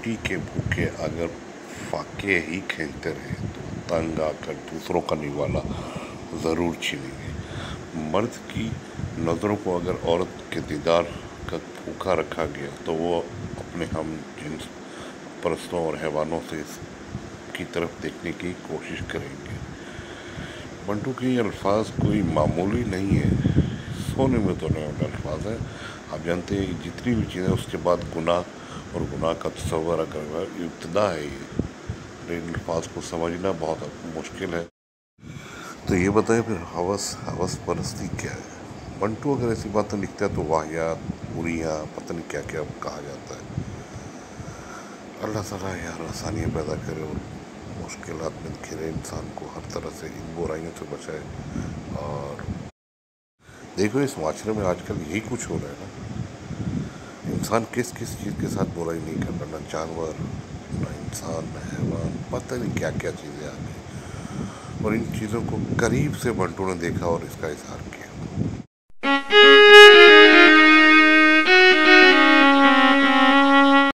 रोटी के भूखे अगर फाके ही खींचते रहे तो तंग आकर दूसरों का निवाला ज़रूर छीनेंगे। मर्द की नज़रों को अगर औरत के दीदार का भूखा रखा गया तो वो अपने हम जिन्स परस्तों और हैवानों से की तरफ देखने की कोशिश करेंगे। बंटू के ये अल्फाज कोई मामूली नहीं है, सोने में तो नहीं वाले अल्फाज हैं। आप जानते हैं जितनी भी चीज़ें उसके बाद गुनाह और गुनाह का तस्वर अगर इब्तदा है ये अल्फाज को समझना बहुत मुश्किल है। तो ये बताएं फिर हवस परस्ती क्या है। बंटू अगर ऐसी बातें लिखता है तो वाहियात, बुरियाँ, पता नहीं क्या क्या कहा जाता है। अल्लाह ताला यार आसानियाँ पैदा करे और मुश्किलात में घिरे इंसान को हर तरह से इन बुराइयों से बचाए। और देखो इस माशरे में आजकल यही कुछ हो रहा है ना, इंसान किस किस चीज़ के साथ बुराई नहीं कर रहा, ना जानवर, ना इंसान, ना हैवान, पता नहीं क्या क्या चीज़ें आ गई। और इन चीज़ों को करीब से बंटू ने देखा और इसका इजहार किया।